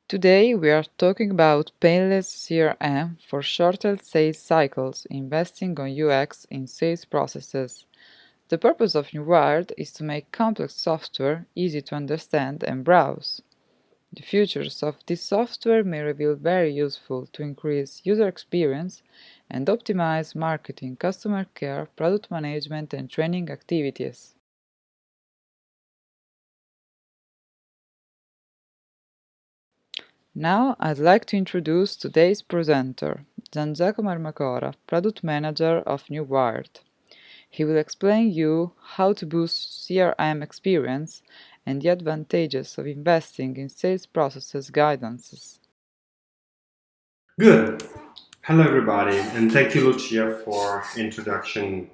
Today we are talking about Painless CRM for shorter sales cycles, investing on UX in sales processes. The purpose of Newired is to make complex software easy to understand and browse. The features of this software may reveal very useful to increase user experience and optimize marketing, customer care, product management and training activities. Now I'd like to introduce today's presenter, Giangiacomo Armacora, Product Manager of Newired. He will explain you how to boost CRM experience and the advantages of investing in sales processes guidances. Good. Hello everybody, and thank you Lucia for this introduction.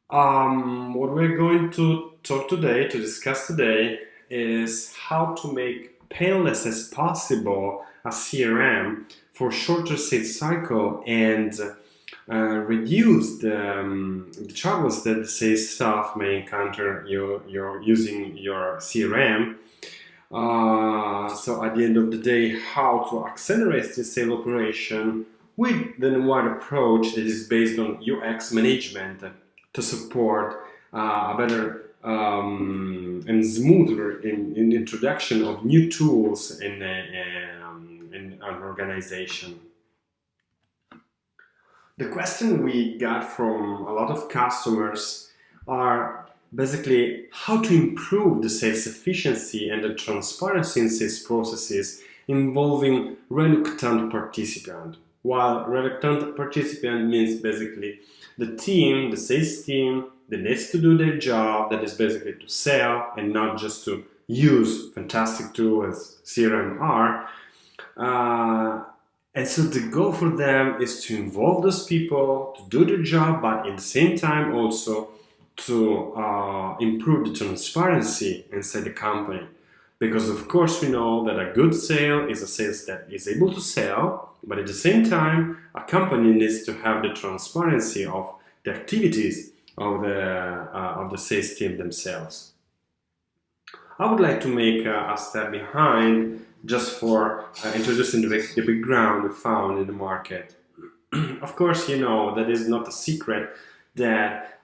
What we're going to discuss today, is how to make painless as possible a CRM for shorter sales cycle and reduce the troubles that the sales staff may encounter you're using your CRM. So at the end of the day, how to accelerate the sale operation with the Newired approach that is based on UX management to support a better and smoother in introduction of new tools in an organization. The question we got from a lot of customers are basically how to improve the sales efficiency and the transparency in sales processes involving reluctant participant. While reluctant participant means basically the sales team that needs to do their job, that is basically to sell and not just to use fantastic tools as CRM are. And so the goal for them is to involve those people to do their job, but at the same time also to improve the transparency inside the company. Because of course we know that a good sale is a sales that is able to sell, but at the same time a company needs to have the transparency of the activities of the sales team themselves. I would like to make a step behind just for introducing the background we found in the market. Of course, you know that is not a secret that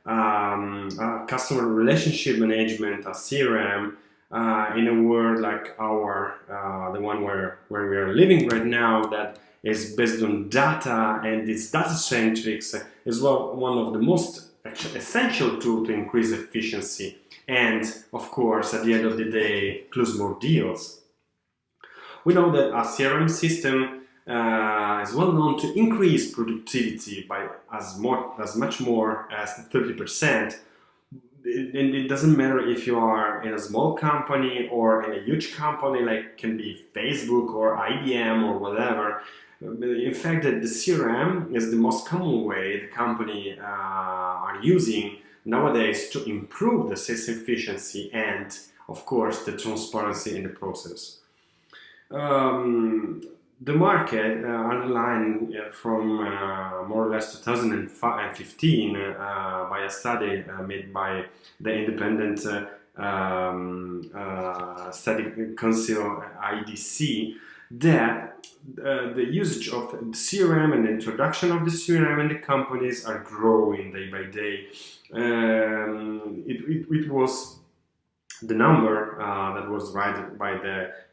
customer relationship management, a CRM, in a world like the one where we are living right now, that is based on data and is data-centric, is one of the most essential tools to increase efficiency and, of course, at the end of the day, close more deals. We know that a CRM system is well known to increase productivity by as much more as 30%. And it doesn't matter if you are in a small company or in a huge company, like can be Facebook or IBM or whatever. In fact, that the CRM is the most common way the company are using nowadays to improve the sales efficiency and, of course, the transparency in the process. The market underlined from more or less 2015 by a study made by the independent study council IDC, that the usage of the CRM and the introduction of the CRM in the companies are growing day by day. It was the number that was right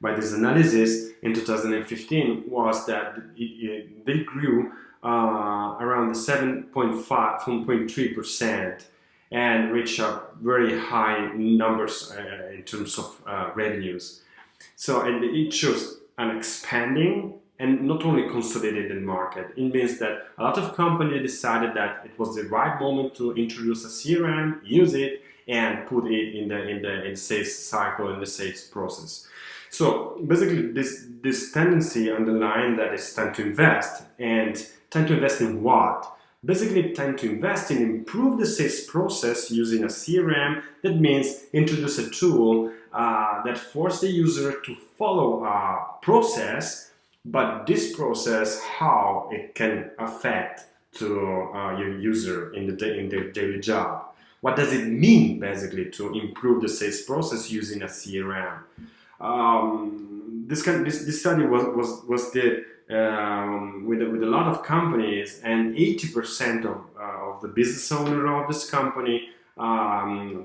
by this analysis in 2015 was that they grew around 7.3% and reached very high numbers in terms of revenues. So, and it shows an expanding and not only consolidated market. It means that a lot of companies decided that it was the right moment to introduce a CRM, use it, and put it in the sales cycle, in the sales process. So basically, this tendency underlined that it's time to invest. And time to invest in what? Basically, time to invest in improve the sales process using a CRM. That means introduce a tool that forces the user to follow a process, but this process, how it can affect to your user in their daily job. What does it mean, basically, to improve the sales process using a CRM? This study was did with a lot of companies, and 80% of the business owner of this company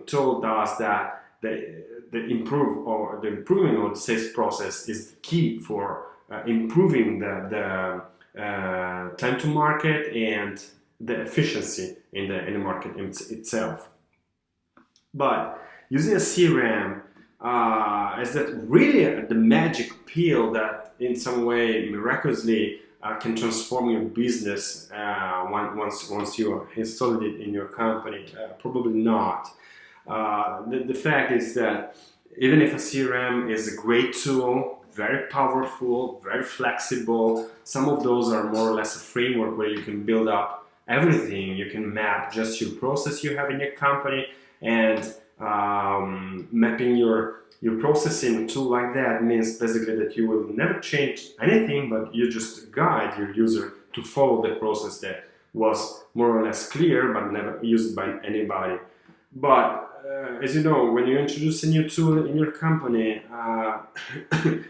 told us that the improving of the sales process is the key for improving the time to market and the efficiency in the market itself. But using a CRM is that really the magic pill that in some way miraculously can transform your business once you installed it in your company? Probably not. The fact is that even if a CRM is a great tool, very powerful, very flexible, some of those are more or less a framework where you can build up everything. You can map just your process you have in your company, and mapping your process in a tool like that means basically that you will never change anything, but you just guide your user to follow the process that was more or less clear but never used by anybody. But as you know, when you introduce a new tool in your company,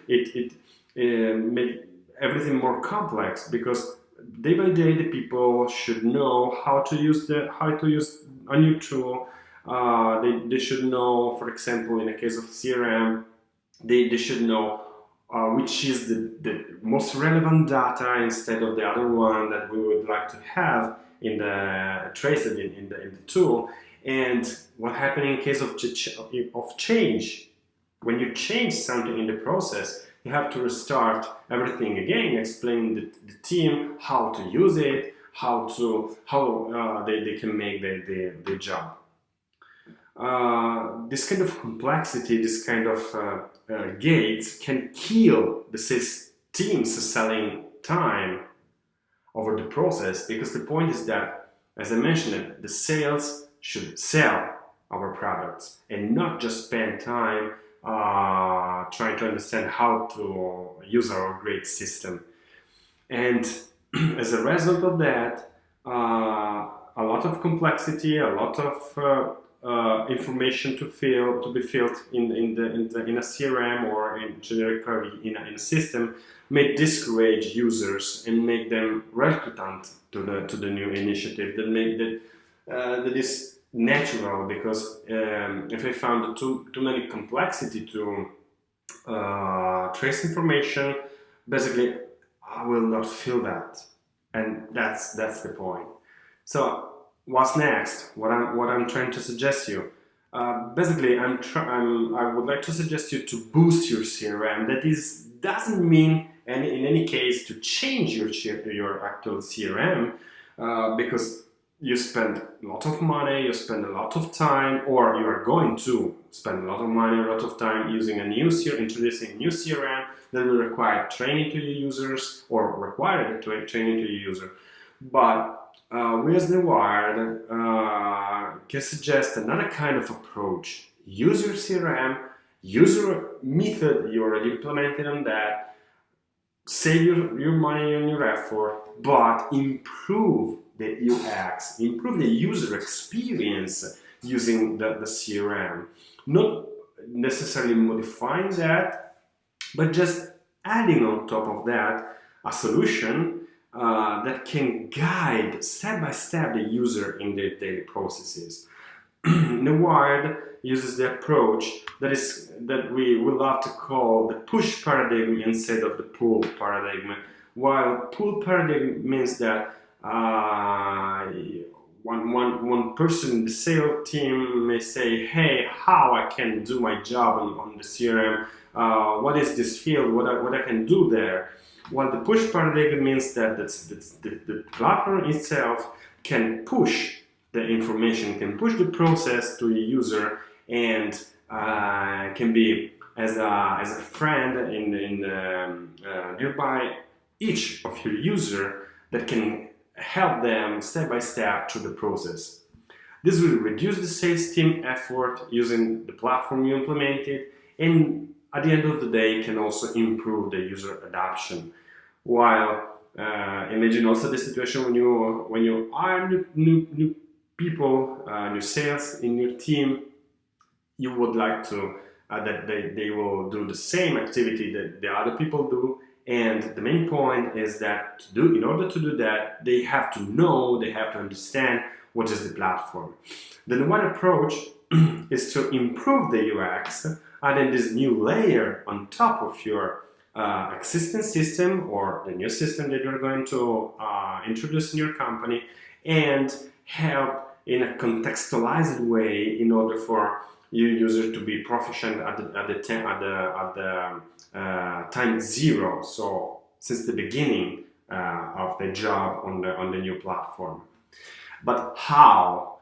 it makes everything more complex, because day by day the people should know how to use a new tool. They should know, for example, in the case of CRM, they should know which is the most relevant data instead of the other one that we would like to have in the traced in the tool. And what happened in case of change? When you change something in the process, you have to restart everything again, explain the team how to use it, how they can make the job. This kind of complexity, this kind of gates can kill the sales teams selling time over the process, because the point is that, as I mentioned, the sales should sell our products and not just spend time trying to understand how to use our great system. And as a result of that, a lot of complexity, a lot of information to be filled in a CRM or generically in a system may discourage users and make them reluctant to the new initiative. That is natural, because if I found too many complexity to trace information, basically I will not feel that, and that's the point. So what's next? What I'm trying to suggest you. Basically, I would like to suggest you to boost your CRM. That doesn't mean in any case to change your actual CRM, because you spend a lot of money, you spend a lot of time, or you are going to spend a lot of money, a lot of time using introducing a new CRM that will require training to your users, or require training to your user. But we as Newired can suggest another kind of approach. Use your CRM, use your method you already implemented on that, save your money and your effort, but improve the UX, improve the user experience using the CRM. Not necessarily modifying that, but just adding on top of that a solution that can guide step by step the user in their daily processes. Newired uses the approach that we love to call the push paradigm instead of the pull paradigm. While pull paradigm means that one person in the sales team may say, "Hey, how I can do my job on the CRM? What is this field? What I can do there?" While the push paradigm means that the platform itself can push the information, can push the process to a user, and can be as a friend in nearby each of your user that can help them step by step through the process. This will reduce the sales team effort using the platform you implemented, and at the end of the day can also improve the user adoption. While imagine also the situation when you hire new people, new sales in your team, you would like to that they will do the same activity that the other people do. And the main point is that in order to do that, they have to know, they have to understand what is the platform. Then one approach is to improve the UX, adding this new layer on top of your existing system or the new system that you're going to introduce in your company, and help in a contextualized way in order for your user to be proficient at the time zero, so since the beginning of the job on the new platform. But how?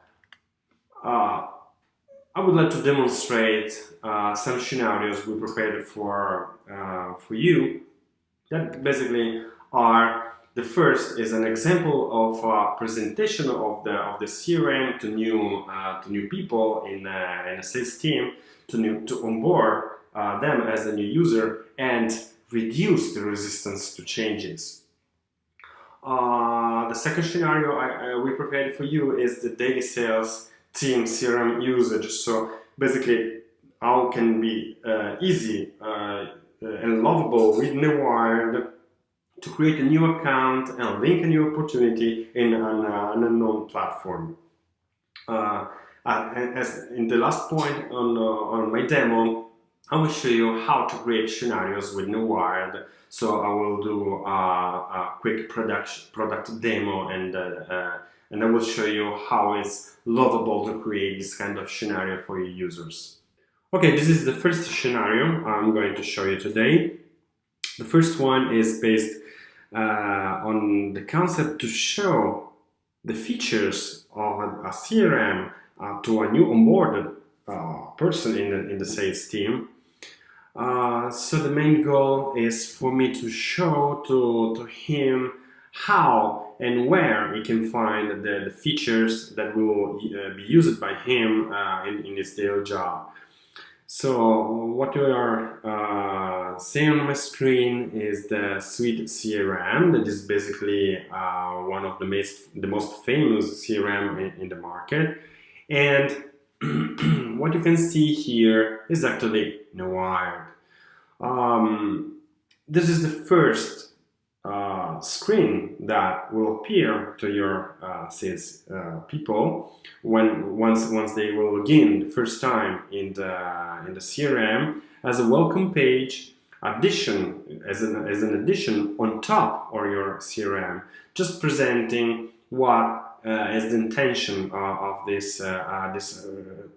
I would like to demonstrate some scenarios we prepared for you that basically are. The first is an example of a presentation of the CRM to new people in a sales team to onboard them as a new user and reduce the resistance to changes. The second scenario we prepared for you is the daily sales team CRM usage. So basically, how can be easy and lovable with Newired to create a new account and link a new opportunity in an unknown platform. As in the last point on my demo, I will show you how to create scenarios with Newired. So I will do a quick product demo, and I will show you how it's lovable to create this kind of scenario for your users. Okay, this is the first scenario I'm going to show you today. The first one is based on the concept to show the features of a CRM to a new onboarded person in the sales team. So the main goal is for me to show to him how and where he can find the features that will be used by him in his daily job. So what you are seeing on my screen is the Suite CRM. That is basically one of the most famous CRM in the market. And what you can see here is actually Newired. This is the first screen that will appear to your sales people once they will log in the first time in the CRM as a welcome page as an addition on top of your CRM, just presenting what is the intention of this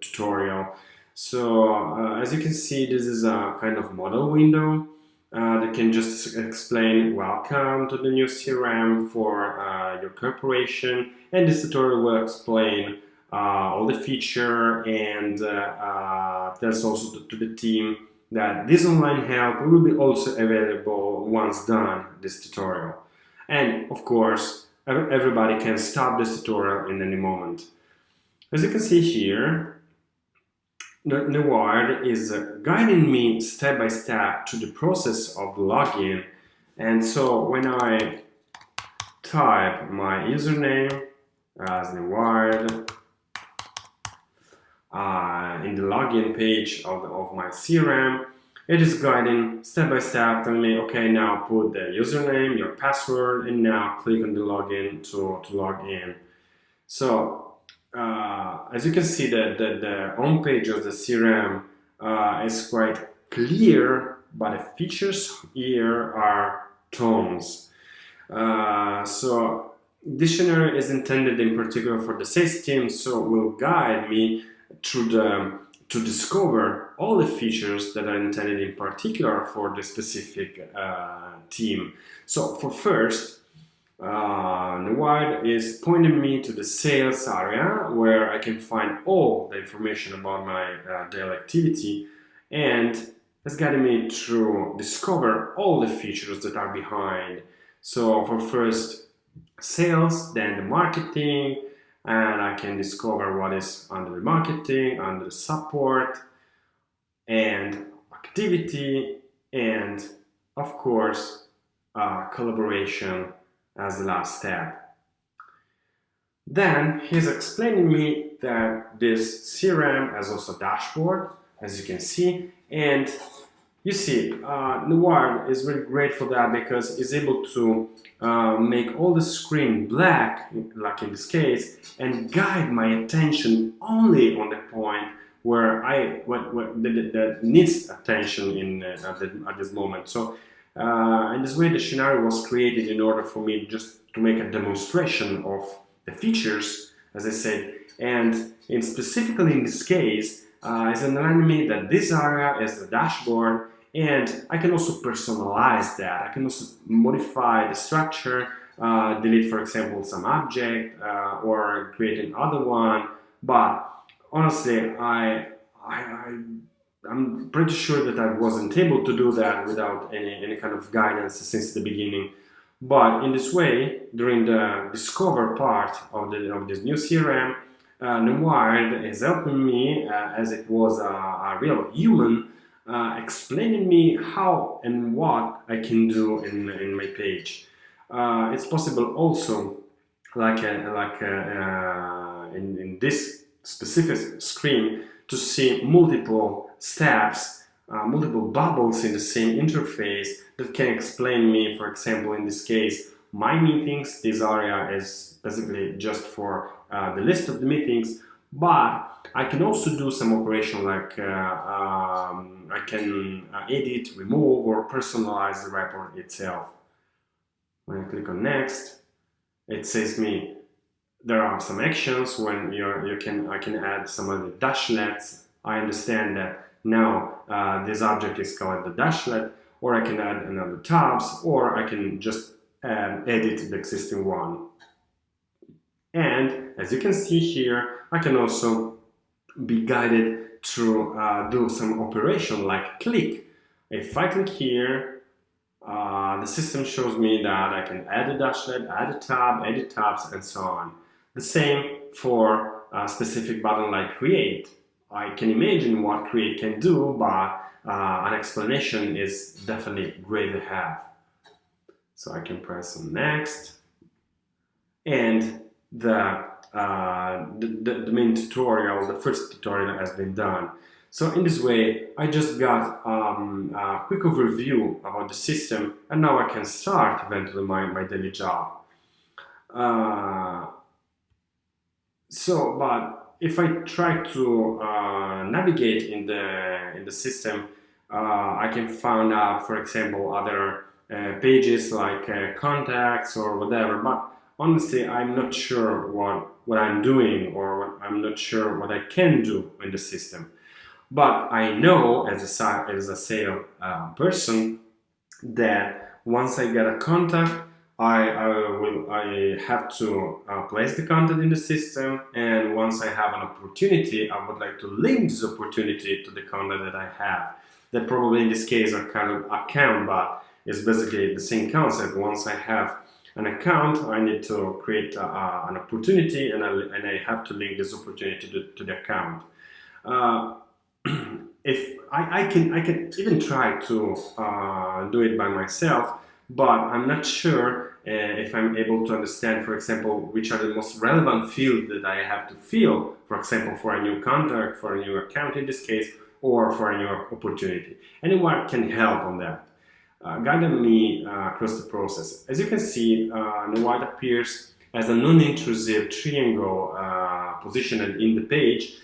tutorial. So as you can see, this is a kind of model window that can just explain welcome to the new CRM for your corporation, and this tutorial will explain all the feature and tells also to the team that this online help will be also available once done this tutorial. And of course, everybody can stop this tutorial in any moment. As you can see here, Newired is guiding me step by step to the process of login. And so when I type my username as Newired in the login page of my CRM, it is guiding step by step, telling me, okay, now put the username, your password, and now click on the login to log in. So as you can see, the home page of the CRM is quite clear, but the features here are tons. So this scenario is intended in particular for the sales team, so it will guide me to discover all the features that are intended in particular for the specific team. So for first, Newired is pointing me to the sales area where I can find all the information about my daily activity, and it's guiding me to discover all the features that are behind. So for first sales, then the marketing, and I can discover what is under the marketing, under support, and activity, and of course collaboration as the last step. Then he's explaining me that this CRM has also a dashboard, as you can see, And you see, Newired is really great for that because it's able to make all the screen black, like in this case, and guide my attention only on the point where that needs attention at this moment. So in this way, the scenario was created in order for me just to make a demonstration of the features, as I said, and specifically in this case, it's reminding me that this area is the dashboard, and I can also personalize that. I can also modify the structure, delete, for example, some object, or create another one. But honestly, I'm pretty sure that I wasn't able to do that without any kind of guidance since the beginning. But in this way, during the discover part of this new CRM, Newired is helping me as it was a real human, explaining me how and what I can do in my page. It's possible also, in this specific screen, to see multiple steps, multiple bubbles in the same interface that can explain me, for example, in this case, my meetings. This area is basically just for the list of the meetings, but I can also do some operation like I can edit, remove, or personalize the report itself. When I click on next, it says me there are some actions when I can add some of the dashlets. I understand that now this object is called the dashlet, or I can add another tabs, or I can just edit the existing one. And as you can see here, I can also be guided to do some operation like click. If I click here, the system shows me that I can add a dashlet, add a tab, edit tabs, and so on. The same for a specific button like create. I can imagine what create can do, but an explanation is definitely great to have. So I can press on next, and the main tutorial, the first tutorial has been done. So in this way, I just got a quick overview about the system, and now I can start eventually my daily job. But if I try to navigate in the system, I can find out, for example, other pages like contacts or whatever. But honestly, I'm not sure what I'm doing, or I'm not sure what I can do in the system. But I know as a sales person that once I get a contact, I have to place the content in the system, and once I have an opportunity, I would like to link this opportunity to the content that I have. That probably in this case are kind of account, but it's basically the same concept. Once I have an account, I need to create an opportunity, and I have to link this opportunity to the account. If I can even try to do it by myself, but I'm not sure if I'm able to understand, for example, which are the most relevant fields that I have to fill, for example, for a new contact, for a new account in this case, or for a new opportunity. Anyone can help on that, guiding me across the process. As you can see, Newired appears as a non-intrusive triangle positioned in the page.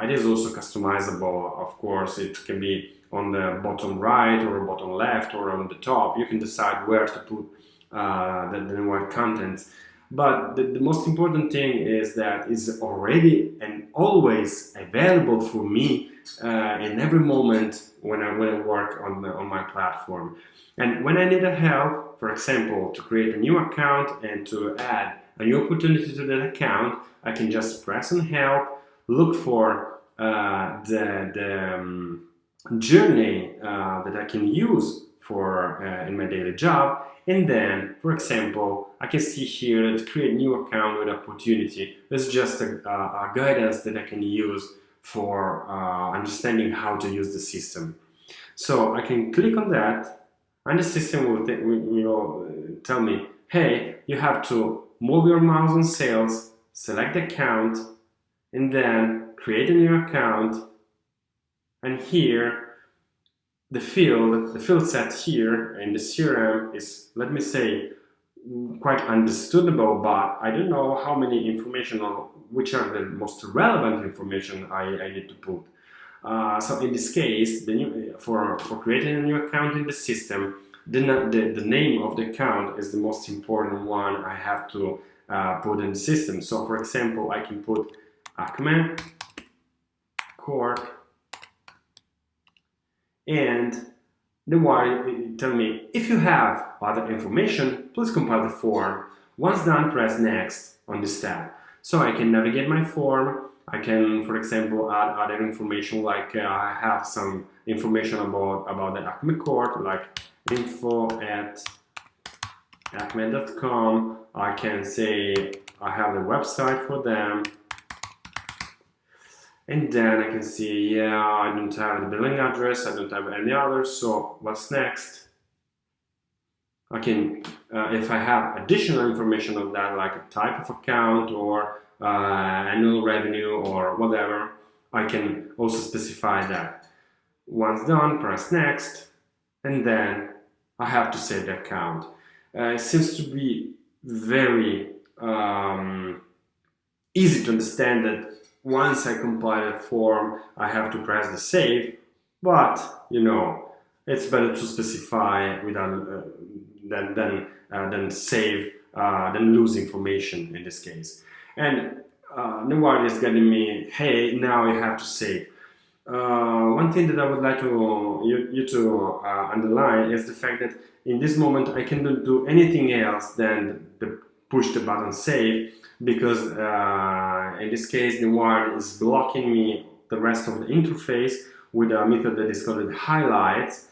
It is also customizable, of course. It can be on the bottom right or bottom left or on the top. You can decide where to put the Newired contents. But the most important thing is that it's already and always available for me in every moment when I work on my platform. And when I need a help, for example, to create a new account and to add a new opportunity to that account, I can just press on help, look for the journey that I can use for in my daily job, and then, for example, I can see here that create new account with opportunity. It's just a guidance that I can use for understanding how to use the system. So I can click on that, and the system will tell me, hey, you have to move your mouse on sales, select the account, and then create a new account. And here the field set here in the CRM is, let me say, quite understandable, but I don't know how many information or which are the most relevant information I need to put. So in this case, for creating a new account in the system, the name of the account is the most important one I have to put in the system. So for example, I can put Acme Corp, and the Newired tell me, if you have other information, please compile the form. Once done, press next on this tab. So I can navigate my form. I can, for example, add other information, like I have some information about the Acme Court, like info@acme.com. I can say I have the website for them. And then I can see, yeah, I don't have the billing address, I don't have any others, so what's next? I can, if I have additional information on that, like a type of account or annual revenue or whatever, I can also specify that. Once done, press next, and then I have to save the account. It seems to be very easy to understand that once I compile a form, I have to press the save, but it's better to specify without than save than lose information in this case. And Newired is getting me, hey, now you have to save. One thing that I would like you to underline is the fact that in this moment I cannot do anything else than push the button save, because in this case Newired is blocking me the rest of the interface with a method that is called highlights,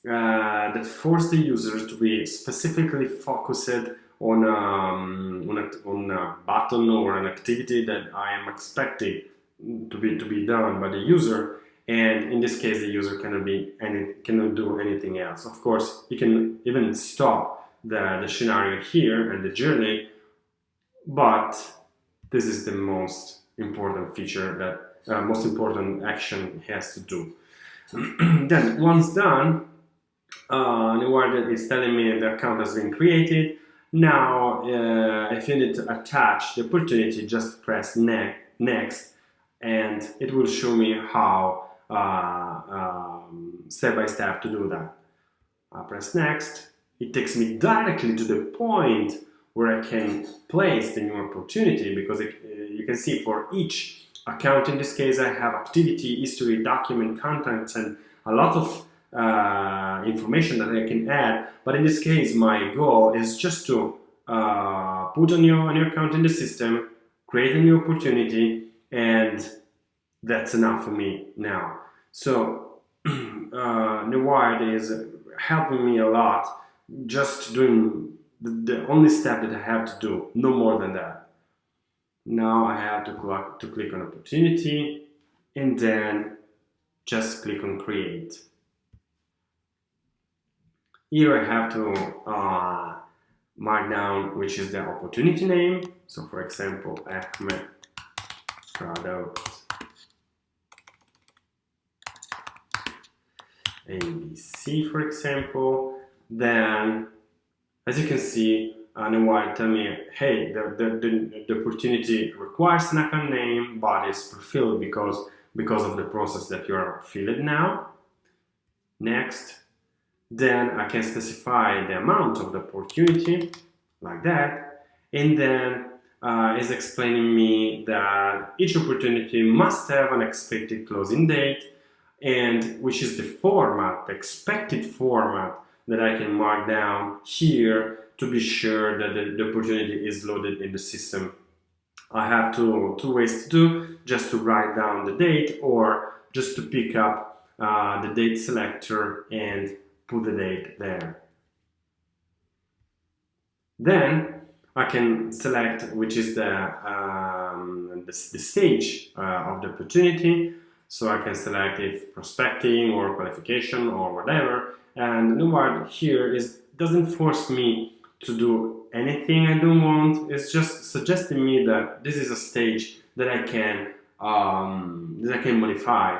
that force the user to be specifically focused on a button or an activity that I am expecting to be done by the user. And in this case, the user cannot do anything else. Of course, you can even stop the scenario here and the journey, but this is the most important feature, that most important action he has to do. Then once done, Newired is telling me the account has been created. Now, if you need to attach the opportunity, just press next, and it will show me how step by step to do that. I press next. It takes me directly to the point where I can place the new opportunity, because you can see for each account, in this case, I have activity, history, document, contents, and a lot of information that I can add. But in this case, my goal is just to put a new account in the system, create a new opportunity, and that's enough for me now. So Newired is helping me a lot, just doing the only step that I have to do, no more than that. Now I have to click on opportunity, and then just click on create. Here I have to mark down which is the opportunity name. So for example, Acme product ABC, for example. Then, as you can see, Newired tell me, hey, the opportunity requires an account name, but it's pre-filled because of the process that you are filling now. Next. Then I can specify the amount of the opportunity, like that. And then is explaining me that each opportunity must have an expected closing date, and which is the format, the expected format that I can mark down here to be sure that the opportunity is loaded in the system. I have two ways to do, just to write down the date, or just to pick up the date selector and put the date there. Then I can select which is the stage of the opportunity. So I can select if prospecting or qualification or whatever. And Newired here doesn't force me to do anything I don't want. It's just suggesting me that this is a stage that I can modify.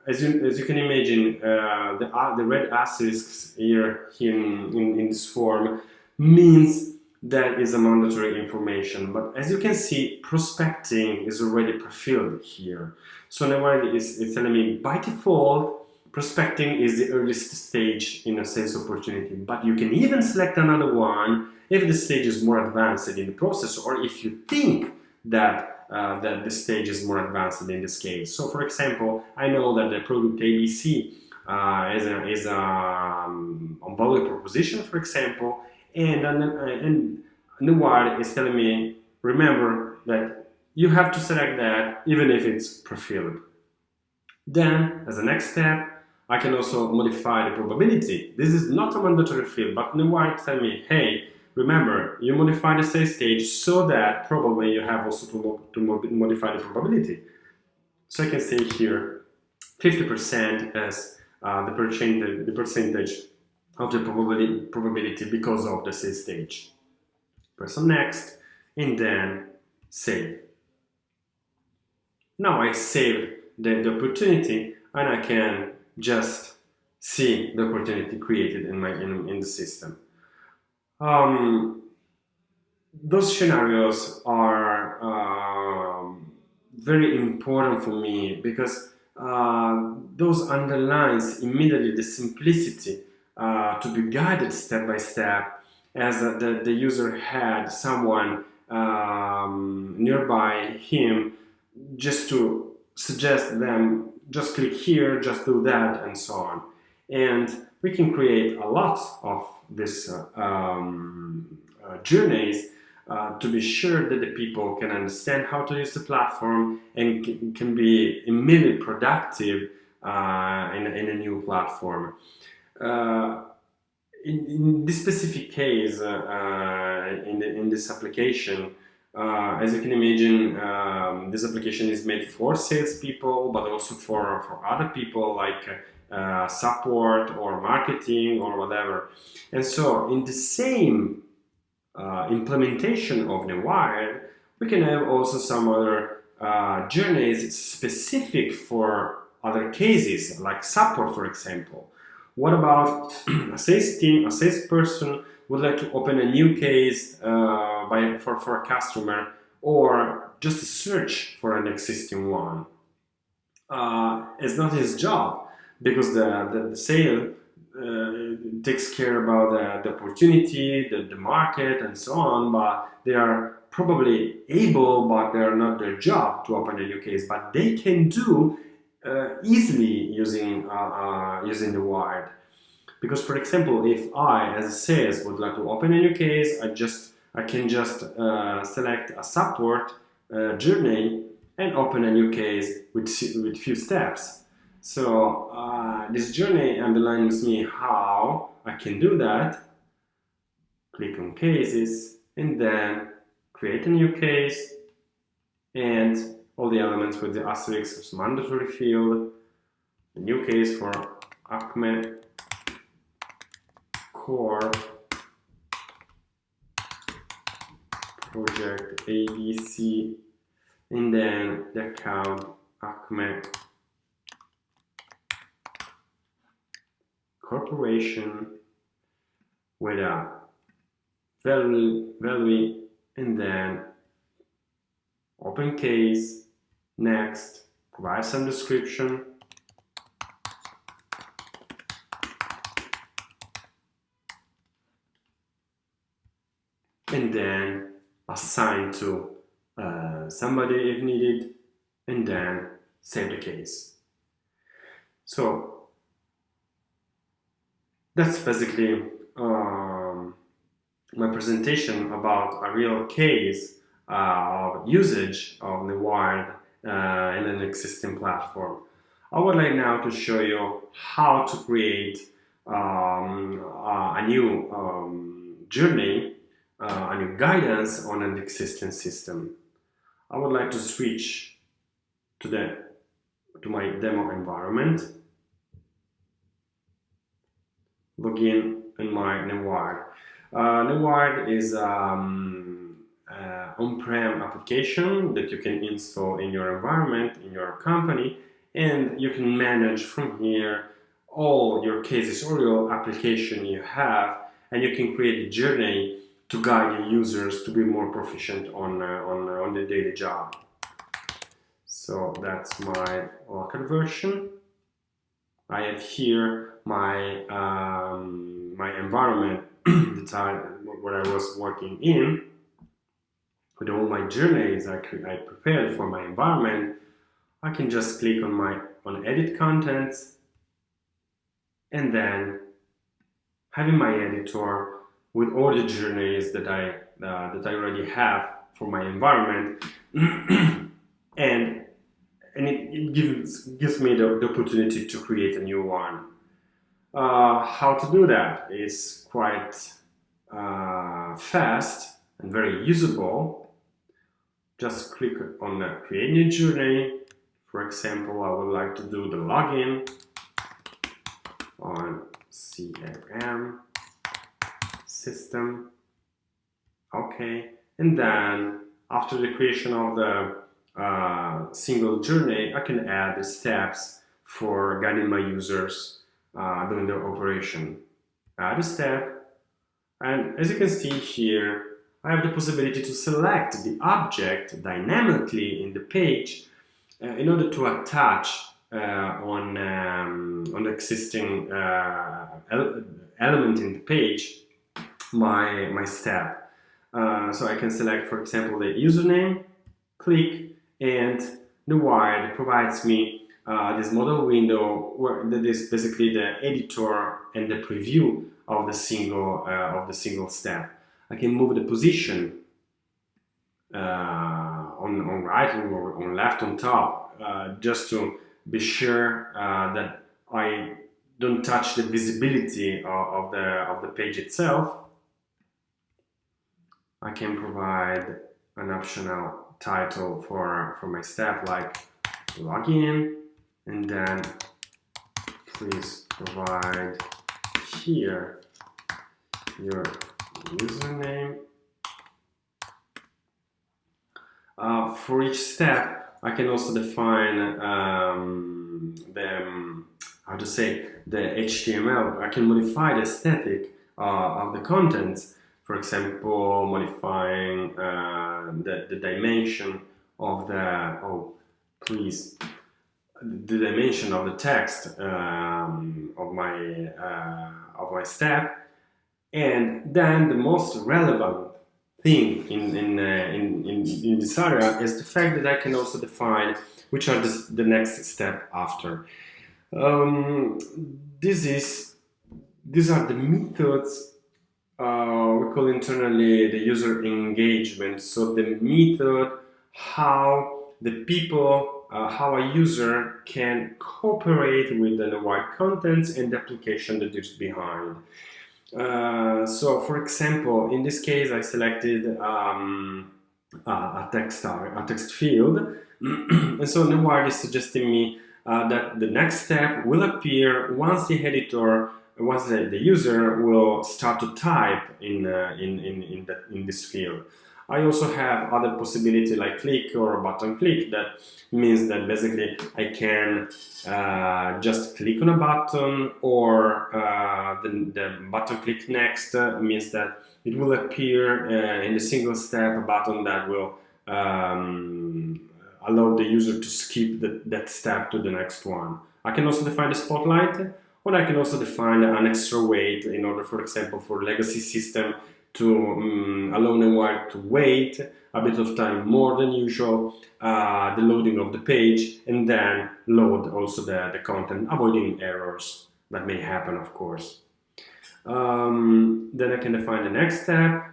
as you can imagine, the red asterisks here in this form means that is a mandatory information. But as you can see, prospecting is already pre-filled here. So Newired is telling me by default, prospecting is the earliest stage in a sales opportunity, but you can even select another one if the stage is more advanced in the process, or if you think that the stage is more advanced in this case. So, for example, I know that the product ABC is a value proposition, for example, and Newired is telling me, remember that you have to select that even if it's pre-filled. Then, as a next step, I can also modify the probability. This is not a mandatory field, but Newired tell me, hey, remember, you modify the sales stage so that probably you have also to modify the probability. So I can say here 50% as the percentage of the probability because of the sales stage. Press on next and then save. Now I saved the opportunity and I can just see the opportunity created in the system. Those scenarios are very important for me because those underlines immediately the simplicity to be guided step by step, as the user had someone nearby him just to suggest them, just click here, just do that, and so on. And we can create a lot of these journeys to be sure that the people can understand how to use the platform and can be immediately productive in a new platform. In this specific case, in this application, as you can imagine, this application is made for salespeople, but also for other people like support or marketing or whatever. And so, in the same implementation of Newired, we can have also some other journeys specific for other cases, like support, for example. What about a sales team, a salesperson would like to open a new case for a customer, or just a search for an existing one? It's not his job because the sale takes care about the opportunity, the market, and so on, but they are probably able, but they are not their job to open a new case, but they can do easily using Newired. Because, for example, if I, as a sales, would like to open a new case, I can just select a support journey and open a new case with few steps. So this journey underlines me how I can do that. Click on cases and then create a new case, and all the elements with the asterisk as mandatory field. The new case for Acme Core Project ABC, and then the account Acme Corporation with a value, and then open case, next, provide some description, and then assign to somebody if needed, and then save the case. So that's basically my presentation about a real case of usage of Newired in an existing platform. I would like now to show you how to create a new journey, a new guidance on an existing system. I would like to switch to my demo environment, login in my Newired. Newired is on-prem application that you can install in your environment, in your company, and you can manage from here all your cases or your application you have, and you can create a journey to guide your users to be more proficient on the daily job. So that's my local version. I have here my my environment where I was working in, with all my journeys I prepared for my environment. I can just click on edit contents, and then having my editor with all the journeys that I already have for my environment, and it gives me the opportunity to create a new one. How to do that is quite fast and very usable. Just click on the create new journey. For example, I would like to do the login on CRM system. Okay, and then after the creation of the single journey, I can add the steps for guiding my users during their operation. Add a step, and as you can see here, I have the possibility to select the object dynamically in the page in order to attach on the existing element in the page my step. So I can select, for example, the username, click, and Newired provides me this model window where that is basically the editor and the preview of the single step. I can move the position on right or on left, on top, just to be sure that I don't touch the visibility of the page itself. I can provide an optional title for my step, like login, and then please provide here your username. For each step, I can also define the HTML. I can modify the aesthetic of the contents. For example, modifying the dimension of the dimension of the text of my step, and then the most relevant thing in this area is the fact that I can also define which are the next step after. These are the methods we call internally the user engagement. So the method how the people, how a user can cooperate with the Newired contents and the application that is behind. So, for example, in this case, I selected a text field, and so Newired is suggesting me that the next step will appear once the user will start to type in this field. I also have other possibility like click or button click. That means that basically I can just click on a button, or the button click next means that it will appear in the single step a button that will allow the user to skip that step to the next one. I can also define the spotlight, or I can also define an extra wait in order, for example, for legacy system to allow Newired to wait a bit of time more than usual, the loading of the page, and then load also the content, avoiding errors that may happen, of course. Then I can define the next step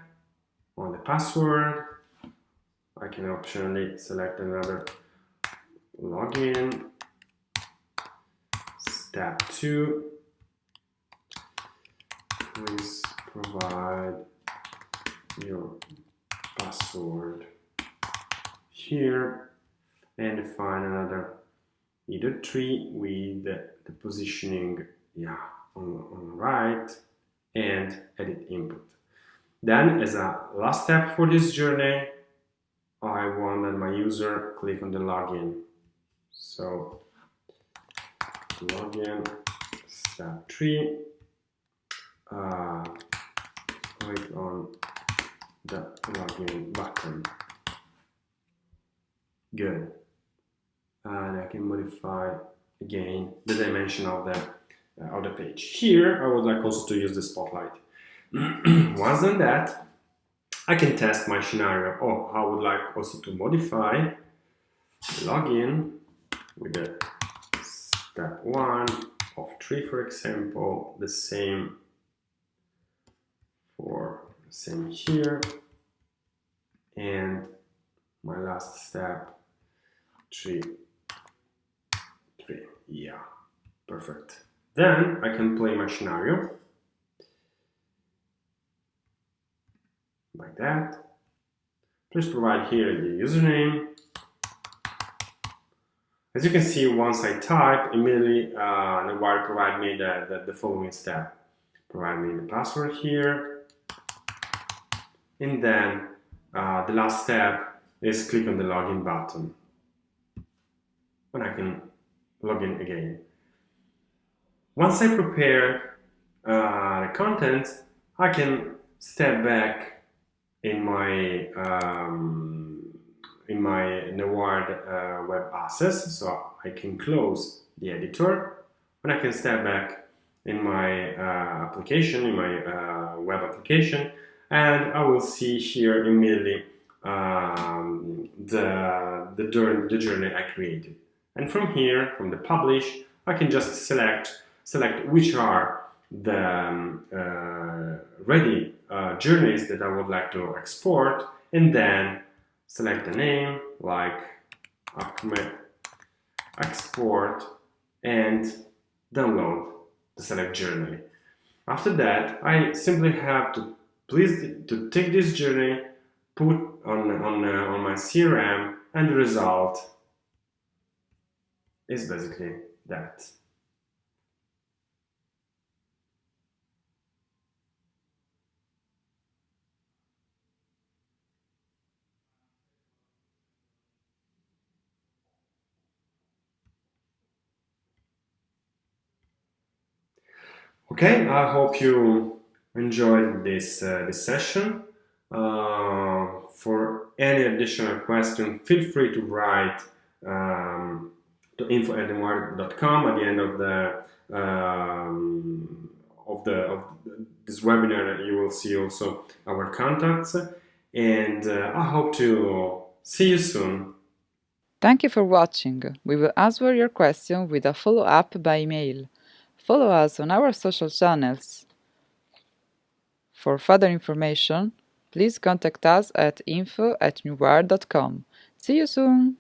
on the password. I can optionally select another login. Step 2. Please provide your password here, and define another either tree with the positioning on right, and edit input. Then, as a last step for this journey, I want that my user click on the login. So login, step 3, click on the login button. Good. And I can modify again the dimension of the page. Here, I would like also to use the spotlight. Once done that, I can test my scenario. Oh, I would like also to modify login with the step 1 of 3, for example, the same here, and my last step 3. Yeah, perfect. Then I can play my scenario like that. Please provide here the username. As you can see, once I type, immediately Newired provide me the following step. Provide me the password here, and then the last step is click on the login button, and I can log in again. Once I prepare the content, I can step back in my Newired web assets, so I can close the editor, and I can step back in my application, in my web application, and I will see here immediately the journey I created. And from here, from the publish, I can just select which are the ready journeys that I would like to export, and then select the name like Acme export and download the select journey. After that, I simply have to take this journey, put on my CRM, and the result is basically that. Okay, I hope you enjoyed this session. For any additional question, feel free to write to info@newired.com. At the end of this webinar, you will see also our contacts, and I hope to see you soon. Thank you for watching. We will answer your question with a follow-up by email. Follow us on our social channels. For further information, please contact us at info@newired.com. See you soon!